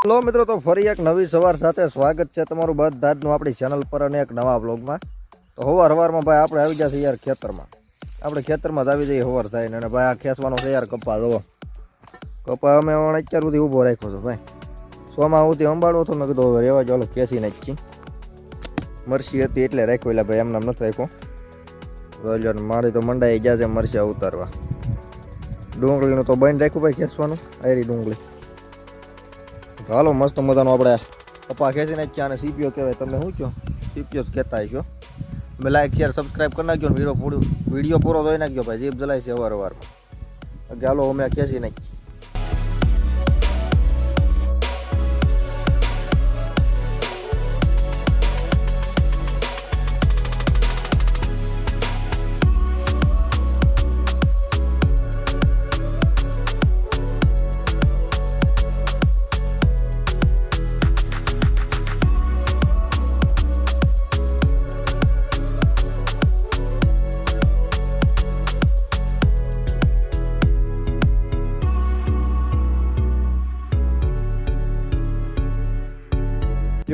Hello મિત્રો, તો ફરી એક નવી સવાર સાથે સ્વાગત છે તમારું બધાનું આપણી ચેનલ પર અને એક નવા બ્લોગમાં। તો સવારમાં ભાઈ આપણે આવી જશે યાર ખેતરમાં। આપણે ખેતરમાં જ આવી જઈએ સવાર થાય ને ભાઈ આ ખેંચવાનો છે યાર કપા જોવો। કપા અમે અત્યાર સુધી ઊભો રાખ્યો હતો ભાઈ, સોમાં સુધી અંબાડવો હતો, મેં કીધું હવે રહેવા ચાલો ખેંચી નાખી। મરસી હતી એટલે રાખ્યો, એટલે ભાઈ એમને નથી રાખ્યો। મારી તો મંડાઈ ગયા છે મરસી ઉતારવા। ડુંગળીનું તો બંધ રાખ્યું ભાઈ ખેંચવાનું, આયરી ડુંગળી। હાલો મસ્ત મજાનો આપણે કપા ખેંચી નાખ્યા અને સીપીઓ કહેવાય, તમે શું કહો? સીપીઓ જ કહેતા હશો। તમે લાઈક શેર સબસ્ક્રાઈબ કરી નાખ્યો ને વિડીયો પૂરો જોઈ નાખ્યો ભાઈ, જીપ જલાય છે અવારવારમાં। હાલો અમે ખેંચી નાખીએ।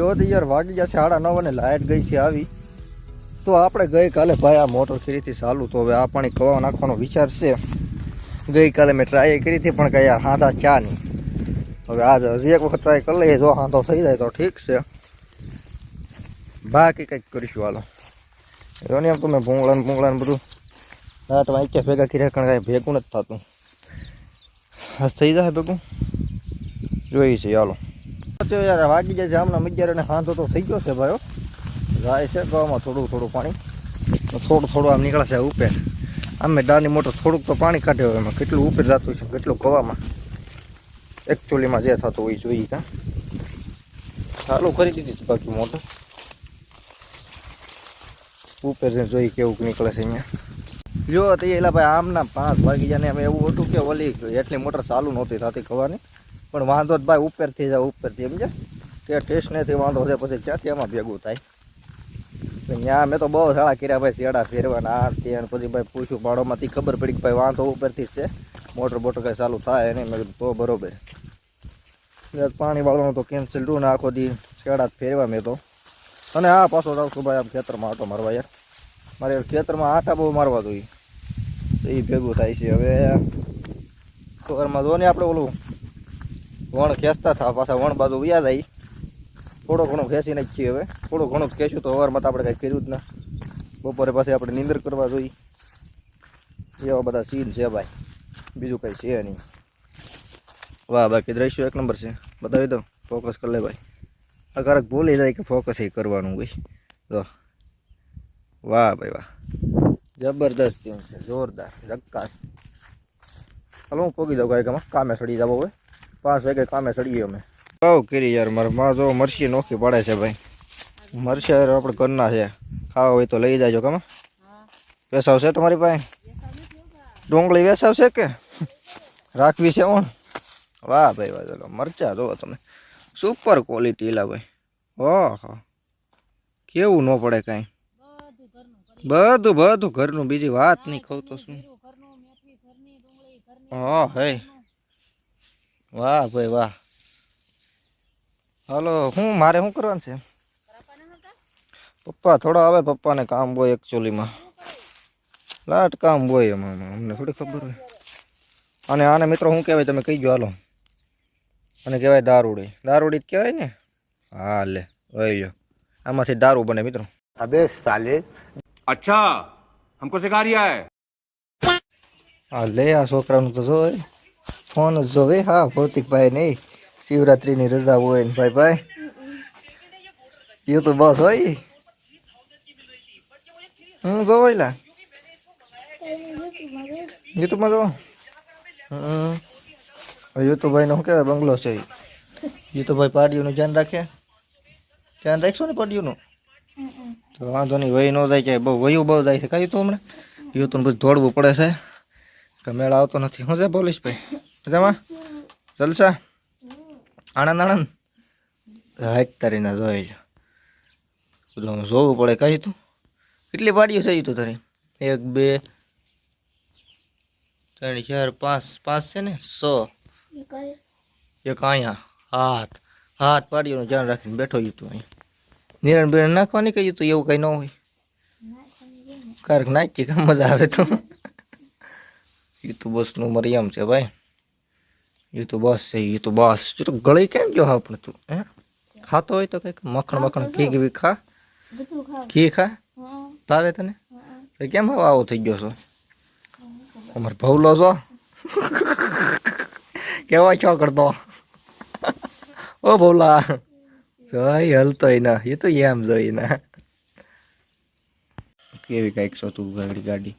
જો તો યાર વાગી જશે 9:30 અને લાઇટ ગઈ છે આવી। તો આપણે ગઈકાલે ભાઈ આ મોટર ખરીથી ચાલુ, તો હવે આ પાણી કવા નાખવાનો વિચાર છે। ગઈકાલે મેં ટ્રાય કરી હતી પણ કાંઈ યાર હાથા ચા નહીં। હવે આજ હજી એક વખત ટ્રાય કરી લઈએ, જો હાથો થઈ જાય તો ઠીક છે, બાકી કંઈક કરીશું। હાલો જો ને એમ તો મેં ભૂંગળા બધું દાંટમાં એક ભેગા કર્યા, કારણ કાંઈ ભેગું નથી થતું। હા થઈ જાય ભેગું, જોઈ છે। હાલો યાર વાગી જાય છે આમના 11 અને હાથો તો થઈ ગયો છે ભાઈઓ, જાય છે ગવામાં થોડું પાણી, થોડું આમ નીકળે છે ઉપર। આમે ડાની મોટર થોડુંક તો પાણી કાઢે, હોય એમાં કેટલું ઉપર જતું છે કેટલું ગવામાં એકચ્યુઅલીમાં જે થતું હોય જોઈએ। કાં ચાલુ કરી દીધી બાકી મોટર ઉપર જોઈ કેવું નીકળે છે અહીંયા। જો તો એલા ભાઈ આમના 5 વાગી જાય ને એમ એવું હતું કે ઓલી એટલી મોટર ચાલુ નહોતી થતી ખવાની, પણ વાંધો જ ભાઈ ઉપરથી જાય, ઉપરથી સમજે કે ટેસ્ટનેથી વાંધો છે, પછી ક્યાંથી એમાં ભેગું થાય। ત્યાં મેં તો બહુ સારા કર્યા ભાઈ, શેડા ફેરવાના આ તે, અને પછી ભાઈ પૂછ્યું ભાડોમાંથી ખબર પડી કે ભાઈ વાંધો ઉપરથી જ છે, મોટર બોટર કાંઈ ચાલુ થાય નહીં। મેં કીધું તો બરોબર, પાણી વાળવાનું તો કેન્સલ ટું ને આખો દી શેડા જ ફેરવા મેં તો। અને હા પાછો જાઉં છું ભાઈ આમ ખેતરમાં આટો મારવા યાર, મારે ખેતરમાં આટા બહુ મારવા જોઈએ તો એ ભેગું થાય છે। હવે સવારમાં જો ને આપણે ઓલું વણ ખેંચતા થા, પાછા વણ બાજુ વ્યાજ આવી, થોડો ઘણો ખેંચી નાખીએ। હવે થોડું ઘણું ખેંચ્યું તો સવારમાં તો આપણે કાંઈ કર્યું જ ના, બપોરે પાછી આપણે નીંદર કરવા જોઈએ, એવા બધા સીન છે ભાઈ, બીજું કંઈ છે નહીં। વાહ બાકી દ્રશ્યો એક નંબર છે, બતાવી દો, ફોકસ કરી લે ભાઈ। આ ક્યારેક ભૂલી જાય કે ફોકસ એ કરવાનું હોય તો। વાહ ભાઈ વાહ, જબરદસ્ત સીન છે, જોરદાર ઝક્કાસ। હાલો હું પોગી જાઉં કાંઈ કામે સડી જવો હોય, 5 વાગે કામે ચડીએ અમે। બહુ કરી યાર, મારે માં જો મરસી નોખી પડે છે ભાઈ, મરસી આપણે ઘરના છે, ખાવા હોય તો લઈ જાજો। કામ વેસાવ છે તમારી પાસે? ડુંગળી વેસાવ છે કે રાખવી છે? ઓણ વાહ ભાઈ વાહ, ચાલો મરચા જોવો તમે, સુપર ક્વોલિટી લા ભાઈ। ઓહો કેવું ન પડે કાંઈ, બધું ઘરનું, બીજી વાત નહીં કહું તો શું। હા હે વાહ ભાઈ વાહ। હાલો મારે શું કરવાનું છે? પપ્પા થોડા આવે, પપ્પાને કામ હોય એકચ્યુઅલીમાં, લાટ કામ હોય એમાં, અમને થોડી ખબર હોય। અને આને મિત્રો શું કહેવાય તમે કહી ગયો? હાલો અને કહેવાય દારૂડી, દારૂડી જ કહેવાય ને? હા લે વહી લો, આમાંથી દારૂ બને મિત્રો। अबे साले, अच्छा हमको सिखा रिया है। હા લે આ છોકરાનું તો જોવે ફોન જ જોવે। હા ભૌતિકભાઈ નહીં, શિવરાત્રિની રજા હોય ને ભાઈ એ તો બસ હોય હું જોવાયલા યુટ્યુબમાં જો। યુટ્યુબભાઈ નો શું કહેવાય બંગલો છે, યુટ્યુબભાઈ પાડીઓનું ધ્યાન રાખે, ધ્યાન રાખશો ને પાડીઓનું તો વાંધો નહીં, વહી ન જાય કે બહુ વયું બહુ જાય છે કાંઈ, તો હમણાં યુટ્યુબ બધું દોડવું પડે છે કે મેળ આવતો નથી। શું છે પોલીસભાઈ મજામાં? જલસા આણંદ હાઈટ તારીના જોઈ બધું જોવું પડે કાંઈ। તું કેટલી પાડીઓ છે તો તારી? 1 2 3 4 5 5 છે ને 6 એક અહીંયા હાથ હાથ પાડીઓનું ધ્યાન રાખીને બેઠો ગયું તું અહીં નિરણ બિરણ નાખવાની કહ્યું તો એવું કંઈ ન હોય કારક નાખી કામ મજા આવે તો એ તો બસનું મરિયમ છે ભાઈ એ તો બસ છે એ તો બસ તો ગળી કેમ ગયો આપણે તું હે ખાતો હોય તો કંઈક મખણ ઘી બી ખા ઘી ખા ભાવે તને તો કેમ હવે આવો થઈ ગયો છો અમારે ભવલો છો કેવા છો કરતો ઓ ભવલા જોઈ હલતોય ના એ તો એમ જોઈ ના કેવી કાંઈક છો તું ગાડી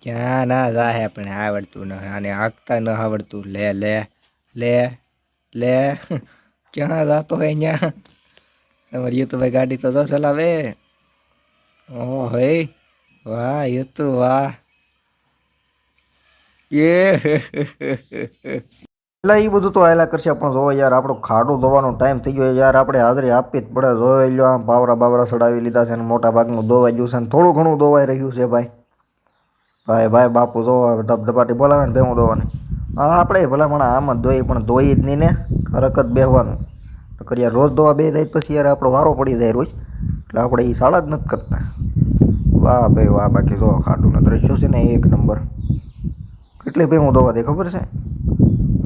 ક્યાં ના જાહે પણ આવડતું ન આને હાંકતા ન આવડતું લે લે લે લે ક્યાં જાતો હોય અહીંયા અમારી યુ તો ભાઈ ગાડી તો જો ચલાવે ઓ હે વાહ યુ તો વાહ એ એટલે એ બધું તો આયલા કરશે પણ જો યાર આપણો ખાડું ધોવાનો ટાઈમ થઈ ગયો યાર આપણે હાજરી આપવી જ પડે જોઈ લો આમ બાવરા ચડાવી લીધા છે ને મોટા ભાગનું ધોવાઈ ગયું છે ને થોડું ઘણું ધોવાઈ રહ્યું છે ભાઈ ભાઈ બાપુ જો ધબધપાટી બોલાવે ને ભેગું ધોવાની હા આપણે ભલામણ આમ જ ધોઈ પણ ધોઈ જ નહીં ને હરક જ બેહવાનું નકર યાર રોજ ધોવા બે જાય પછી યાર આપણો વારો પડી જાય રોજ એટલે આપણે એ શાળા જ નથી કરતા વાહ ભાઈ વાહ બાકી જો ખાડુંના દ્રશ્યો છે ને એક નંબર કેટલી ભેગું ધોવા દે ખબર છે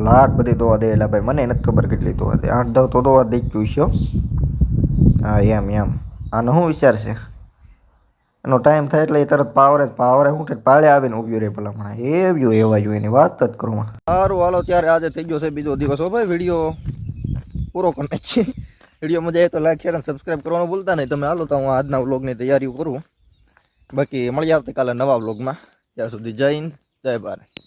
લાટ બધી ધોવા દે એટલે ભાઈ મને નથી ખબર કેટલી ધોવા દે 8-10 તો ધોવા દઈ જ જોઈશો હા એમ આનો શું વિચાર છે એનો ટાઈમ થાય એટલે એ તરત પાવરે હું પાળે આવીને ઊભી રહે ભલામણ એવા જો એની વાત જ કરું સારું હાલો ત્યારે આજે થઈ ગયો છે બીજો દિવસ હો ભાઈ વિડીયો પૂરો કરી નાખીએ વિડીયો મજા આવે તો લાઈક શેર અને સબસ્ક્રાઈબ કરવાનું ભૂલતા નહીં તમે હાલો તો હું આજના વ્લોગની તૈયારી કરું બાકી મળીએ આવતીકાલે નવા વ્લોગમાં ત્યાં સુધી જય હિન્દ જય ભારત